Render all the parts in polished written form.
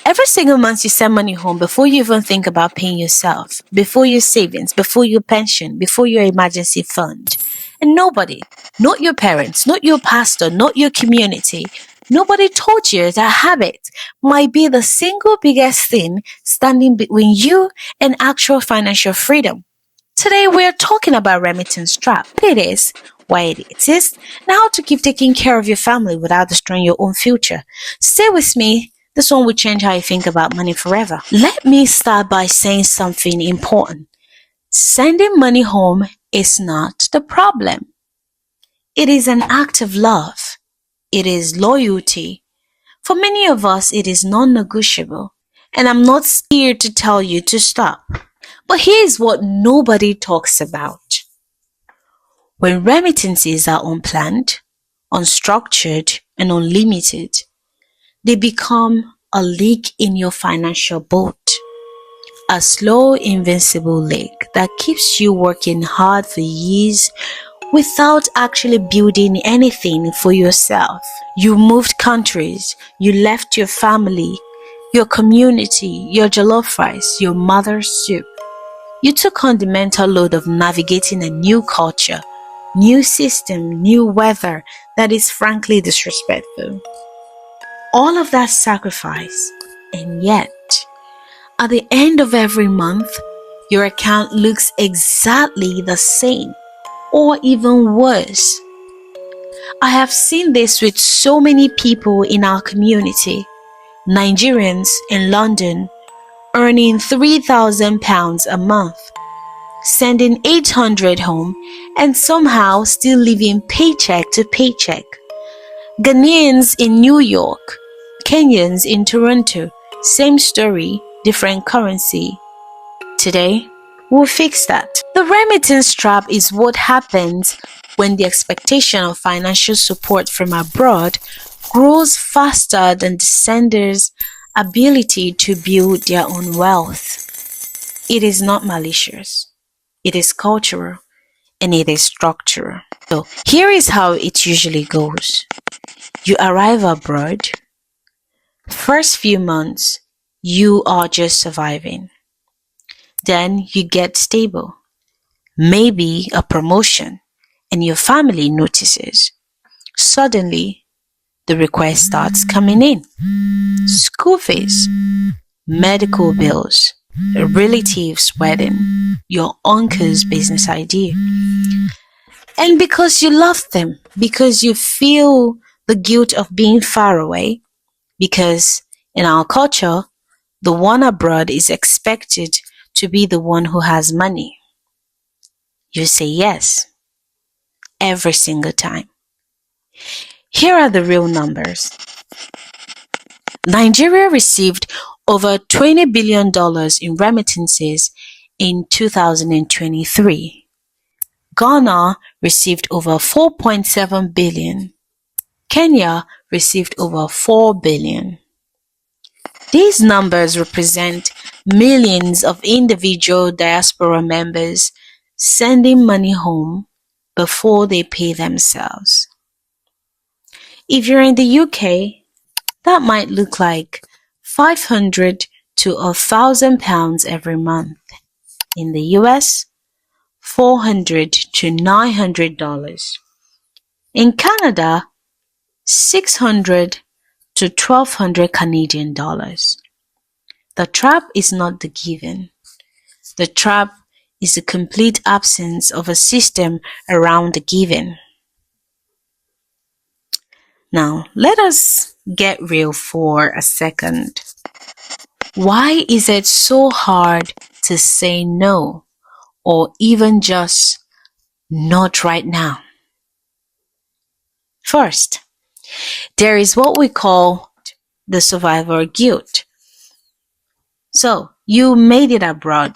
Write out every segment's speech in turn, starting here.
Every single month you send money home before you even think about paying yourself, before your savings, before your pension, before your emergency fund. And nobody, not your parents, not your pastor, not your community, nobody told you that habit might be the single biggest thing standing between you and actual financial freedom. Today we're talking about remittance trap. What it is, why it exists, and how to keep taking care of your family without destroying your own future. Stay with me. This one will change how you think about money forever. Let me start by saying something important. Sending money home is not the problem. It is an act of love. It is loyalty. For many of us, it is non-negotiable. And I'm not here to tell you to stop. But here's what nobody talks about. When remittances are unplanned, unstructured, and unlimited, they become a leak in your financial boat. A slow, invincible leak that keeps you working hard for years without actually building anything for yourself. You moved countries, you left your family, your community, your jollof rice, your mother's soup. You took on the mental load of navigating a new culture, new system, new weather that is frankly disrespectful. All of that sacrifice, and yet, at the end of every month, your account looks exactly the same, or even worse. I have seen this with so many people in our community, Nigerians in London, earning £3,000 a month, sending 800 home, and somehow still living paycheck to paycheck. Ghanaians in New York, Kenyans in Toronto, same story, different currency. Today, we'll fix that. The remittance trap is what happens when the expectation of financial support from abroad grows faster than the sender's ability to build their own wealth. It is not malicious. It is cultural and it is structural. So here is how it usually goes. You arrive abroad. First few months, you are just surviving. Then you get stable, maybe a promotion, and your family notices. Suddenly, the request starts coming in. School fees, medical bills, a relative's wedding, your uncle's business idea. And because you love them, because you feel the guilt of being far away, because in our culture, the one abroad is expected to be the one who has money. You say yes, every single time. Here are the real numbers. Nigeria received over $20 billion in remittances in 2023. Ghana received over 4.7 billion. Kenya received over 4 billion. These numbers represent millions of individual diaspora members sending money home before they pay themselves. If you're in the UK, that might look like £500 to £1,000 every month. In the US, $400 to $900. In Canada, $600 to $1,200 Canadian dollars. The trap is not the giving. The trap is the complete absence of a system around the giving. Now, let us get real for a second. Why is it so hard to say no, or even just not right now? First, there is what we call the survivor guilt. So, you made it abroad,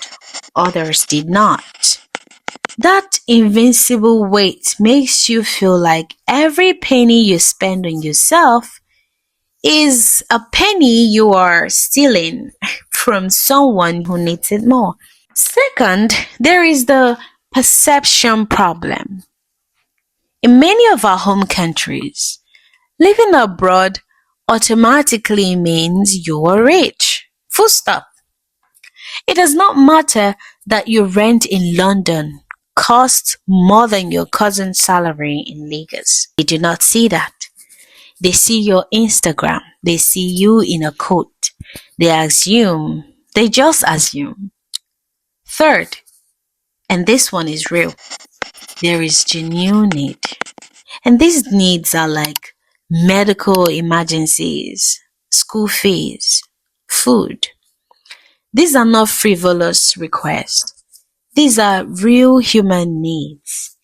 others did not. That invincible weight makes you feel like every penny you spend on yourself is a penny you are stealing from someone who needs it more. Second, there is the perception problem. In many of our home countries, living abroad automatically means you're rich. Full stop. It does not matter that your rent in London costs more than your cousin's salary in Lagos. They do not see that. They see your Instagram. They see you in a coat. They just assume. Third, and this one is real, there is genuine need. And these needs are like medical emergencies, school fees, food. These are not frivolous requests. These are real human needs.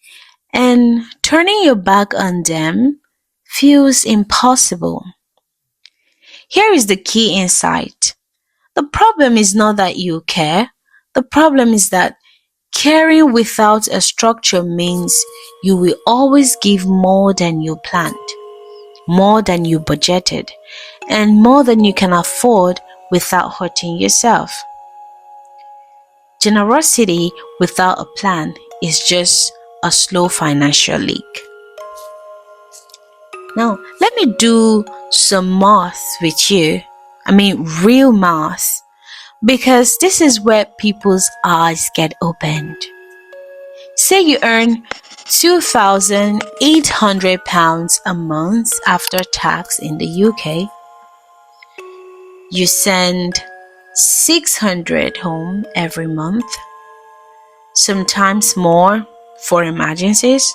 And turning your back on them feels impossible. Here is the key insight. The problem is not that you care. The problem is that caring without a structure means you will always give more than you planned, more than you budgeted, and more than you can afford without hurting yourself. Generosity without a plan is just a slow financial leak. Now, let me do some math with you. Real math. Because this is where people's eyes get opened. Say you earn £2,800 a month after tax in the UK. You send 600 home every month, sometimes more for emergencies.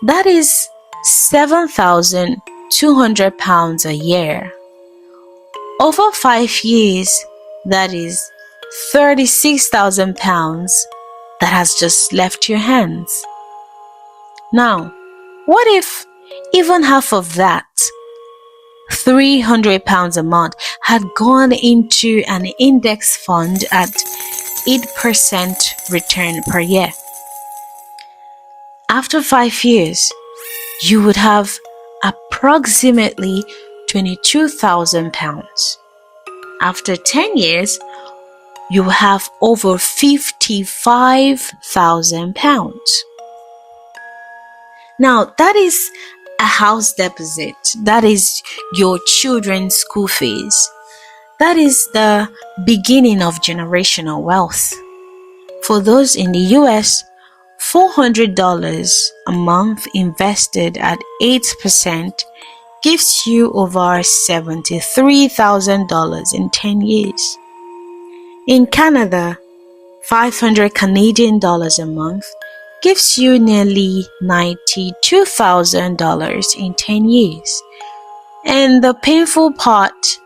That is £7,200 a year. Over 5 years, that is £36,000 that has just left your hands. Now, what if even half of that, £300 a month, had gone into an index fund at 8% return per year? After 5 years, you would have approximately £22,000. After 10 years, you have over £55,000. Now, that is a house deposit. That is your children's school fees. That is the beginning of generational wealth. For those in the US, $400 a month invested at 8% gives you over $73,000 in 10 years. In Canada, 500 Canadian dollars a month gives you nearly $92,000 in 10 years. And the painful part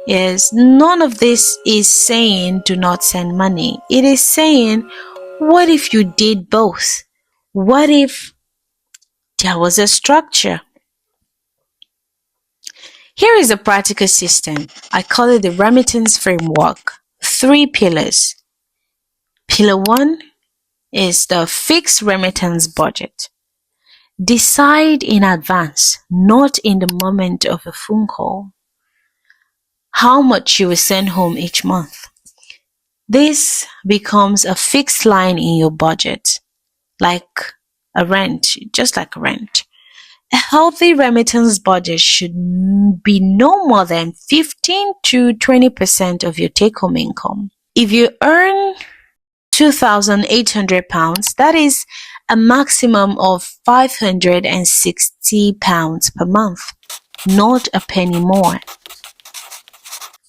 is none of this is saying do not send money. It is saying, what if you did both? What if there was a structure? Here is a practical system. I call it the remittance framework. 3 pillars. Pillar 1 is the fixed remittance budget. Decide in advance, not in the moment of a phone call, how much you will send home each month. This becomes a fixed line in your budget, just like a rent. A healthy remittance budget should be no more than 15 to 20% of your take-home income. If you earn £2,800, that is a maximum of £560 per month, not a penny more.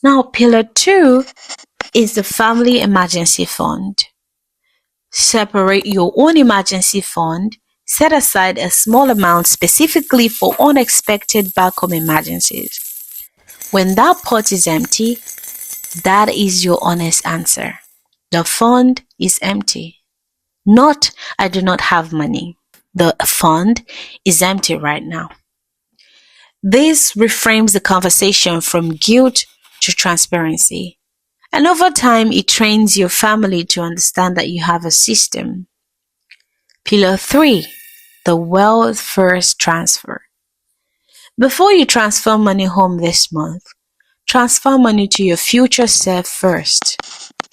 Now, pillar 2 is the family emergency fund. Separate your own emergency fund. Set aside a small amount specifically for unexpected back-home emergencies. When that pot is empty, that is your honest answer. The fund is empty. Not, I do not have money. The fund is empty right now. This reframes the conversation from guilt to transparency. And over time, it trains your family to understand that you have a system. Pillar 3, the wealth first transfer. Before you transfer money home this month, transfer money to your future self first.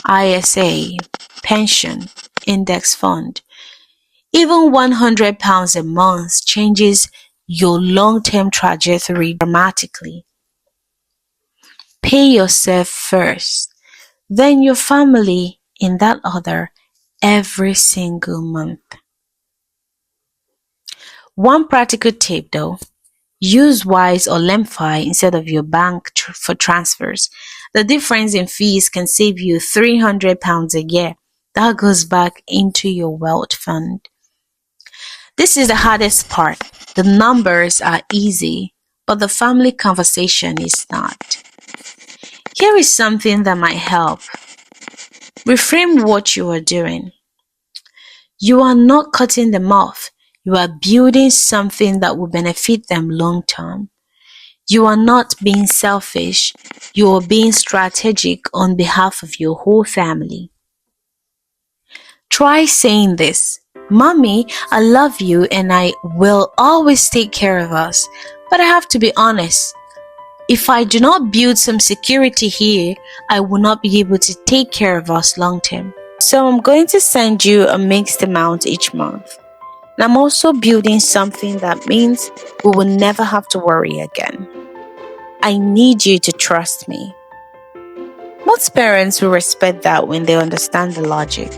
ISA, pension, index fund. Even £100 a month changes your long-term trajectory dramatically. Pay yourself first, then your family in that order every single month. One practical tip though, use Wise or Lemfi instead of your bank for transfers. The difference in fees can save you £300 a year. That goes back into your wealth fund. This is the hardest part. The numbers are easy, but the family conversation is not. Here is something that might help. Reframe what you are doing. You are not cutting them off. You are building something that will benefit them long term. You are not being selfish. You are being strategic on behalf of your whole family. Try saying this. Mommy, I love you and I will always take care of us. But I have to be honest. If I do not build some security here, I will not be able to take care of us long term. So I'm going to send you a mixed amount each month. And I'm also building something that means we will never have to worry again. I need you to trust me. Most parents will respect that when they understand the logic.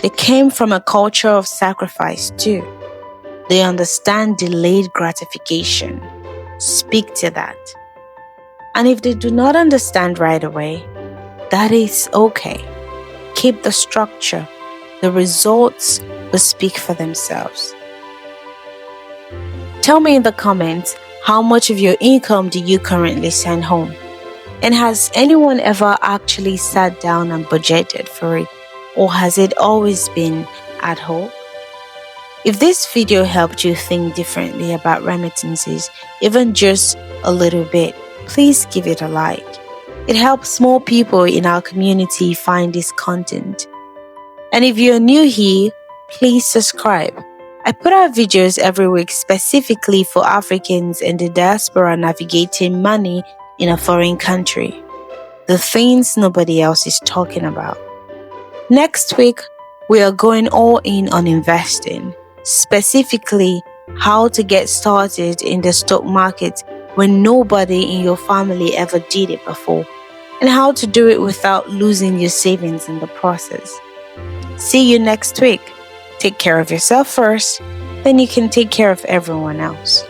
They came from a culture of sacrifice too. They understand delayed gratification. Speak to that. And if they do not understand right away, that is okay. Keep the structure. The results will speak for themselves. Tell me in the comments, how much of your income do you currently send home? And has anyone ever actually sat down and budgeted for it? Or has it always been ad hoc? If this video helped you think differently about remittances, even just a little bit, please give it a like. It helps more people in our community find this content. And if you're new here, please subscribe. I put out videos every week specifically for Africans and the diaspora navigating money in a foreign country. The things nobody else is talking about. Next week, we are going all in on investing, specifically how to get started in the stock market when nobody in your family ever did it before, and how to do it without losing your savings in the process. See you next week. Take care of yourself first, then you can take care of everyone else.